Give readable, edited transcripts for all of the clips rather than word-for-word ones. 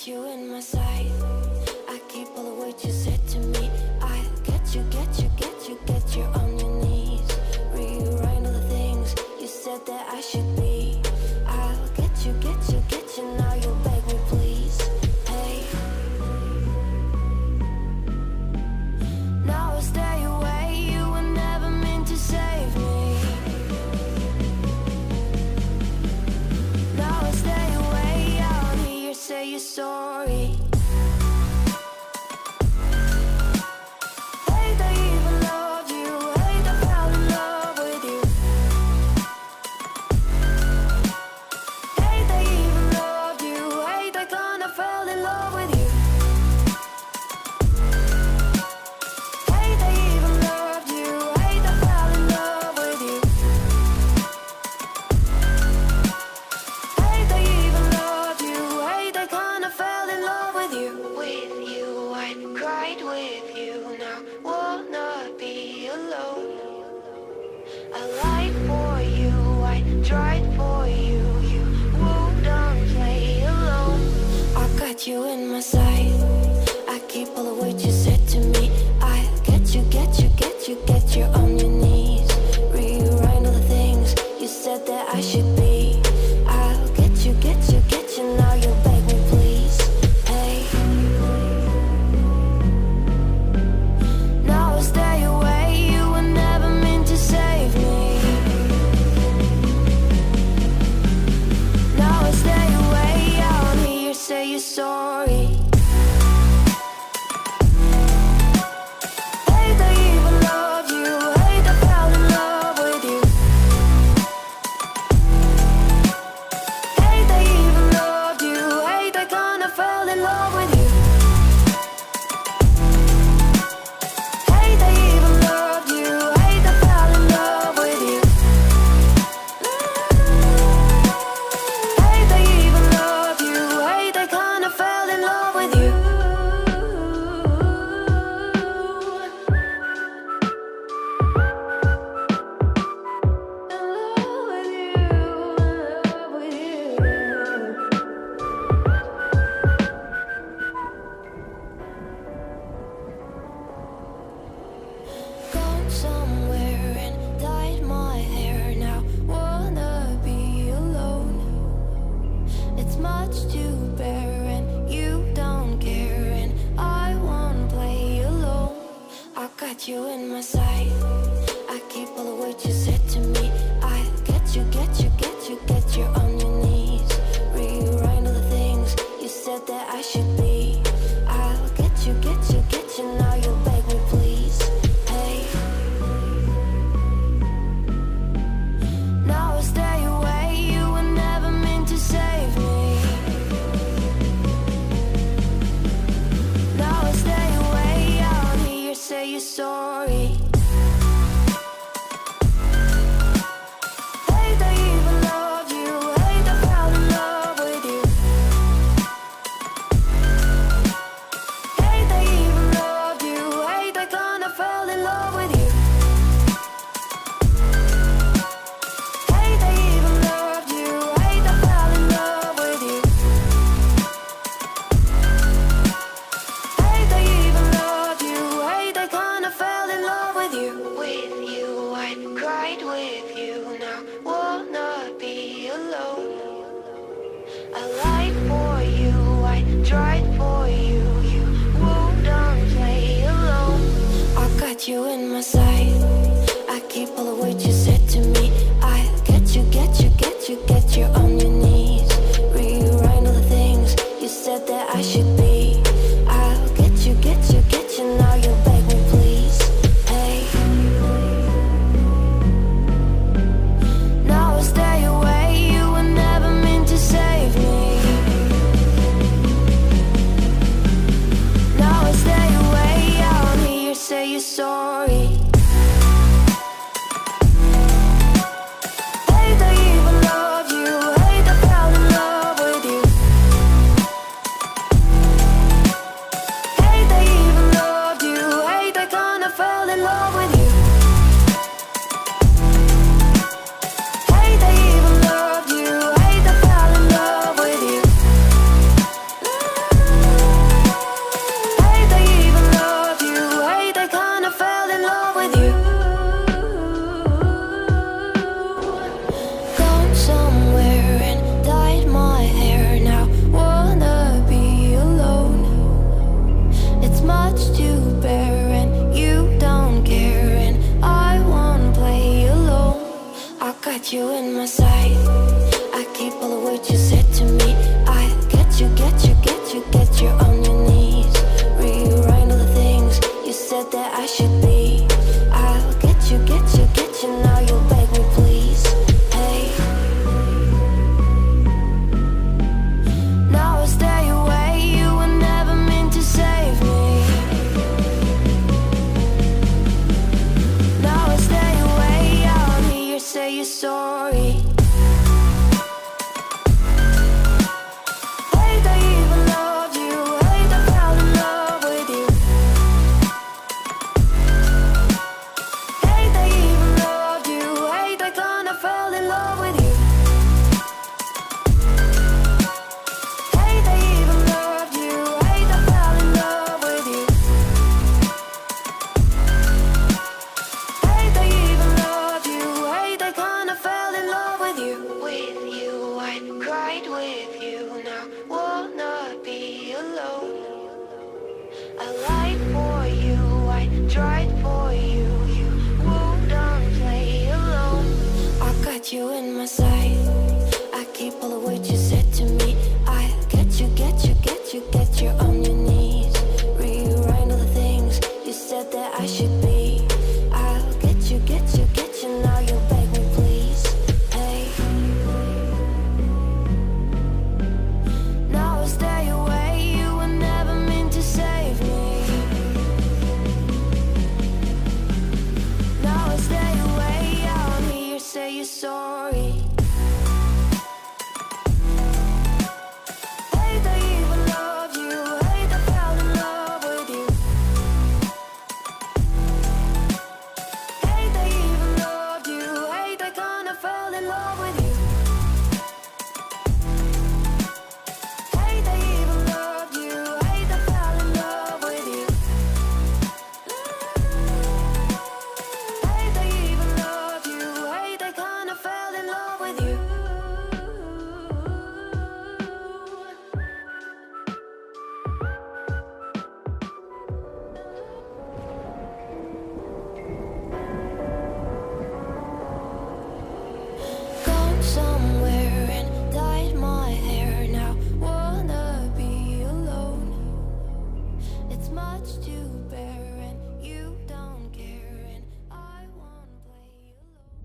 got you in my sight. I keep all the words you said to me. I get you, get you, get you, get you on your knees. Rewrite all the things you said that I should be. I'll get you, get you, get you. Now you'll beg me, please. Hey. Now I stay away. You were never meant to save me. Now I stay away. I'll hear you say you're sorry. You in my sight. I keep all the words you said to me. I get you, get you, get you, get you on your knees. Rewrite all the things you said that I should be. I'll get you, get you, get you. Now you'll beg me, please. Hey. Now I stay away. You were never meant to save me. Now I stay away. I'll hear you say you're sorry. You in my sight. I keep all the words you said to me. I get you, get you, get you, get you on your knees. Rewrite all the things you said that I should be. I'll get you, get you, get you. Now you'll beg me, please. Hey. Now I stay away. You were never meant to save me. Now I stay away. I'll hear you say you're sorry. You in my sight. I keep all the words you said to me. I get you, get you, get you, get you on your knees. Rewrite all the things you said that I should be. I'll get you, get you, get you. Now you'll beg me, please. Hey. Now I stay away. You were never meant to save me. got you in my sight. I keep all the words you said to me. I get you, get you, get you, get you on your knees. Rewrite all the things you said that I should be. I'll get you, get you, get you. Now you'll beg me, please. Hey. Now I'll stay away. You were never meant to save me. Now I'll stay away. I'll hear you say you're sorry. You in my sight. I keep all the words you said to me. I get you, get you, get you, get you on your knees. Rewrite all the things you said that I should be. I'll get you, get you, get you. Now you'll beg me, please. Hey. Now I'll stay away. You were never meant to save me. Now I'll stay away. I'll hear you say you're sorry. Hate I even loved you. Hate I fell in love with you. Hate I even loved you. Hate I kinda fell in love with you. Hate I even loved you. Hate I fell in love with you. Hate I even loved you. Hate I kinda fell in love with you. Gone somewhere and dyed my hair now. Wanna be alone. It's much to bear and you don't care and I won't play alone.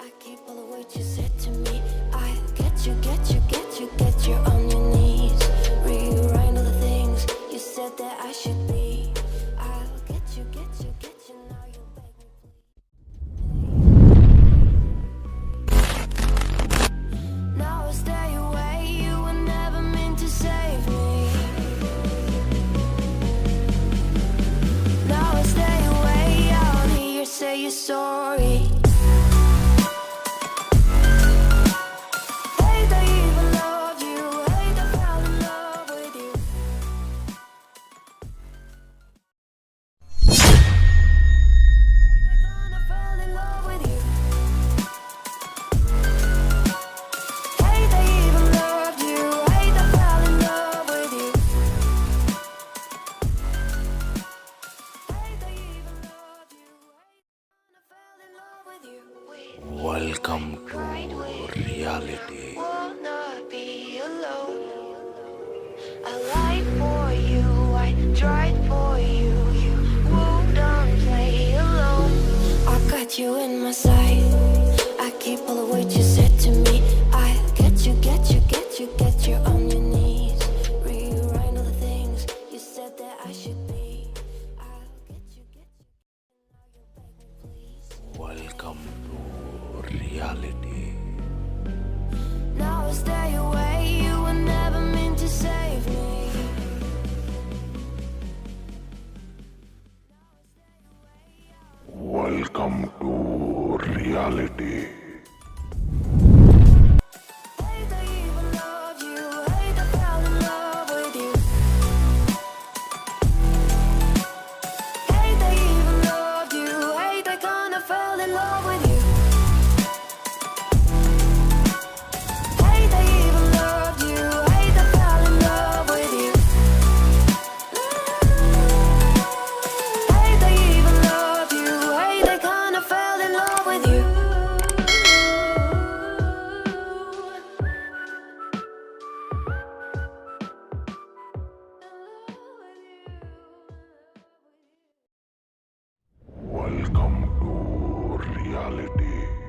I keep all the words you said to me. I get you, get you, get you, get you on your knees. Rewrite all the things you said that I should be. I'll get you, get you, get you. Now you'll beg me, please. Now I'll stay away. You were never meant to save me. Now I'll stay away. I'll hear you say you're sorry. Hate I even loved you. Hate I fell in love with you. Hate I kinda fell in love with you. Hate I even loved you. Hate I fell in love with you. Hate I even loved you. Hate I fell in love with you. Welcome to reality. Wanna be alone. I lied for you, I tried for you. You wouldn't play alone. I got you in my sight. I keep all the words you said to me. I get you, get you, get you, get you on your knees. Rewrite all the things you said that I should be. I'll get you, get you. Now you'll beg me, please. Welcome to reality. Now I'll stay away. You were never meant to save me. Welcome to reality. Hate I even loved you. Hate I fell in love with you. Hate I even loved you. Hate I kinda fell in love with you. Hate I even loved you. Hate I fell in love with you. Hate I even loved you. Hate I kinda fell in love. reality.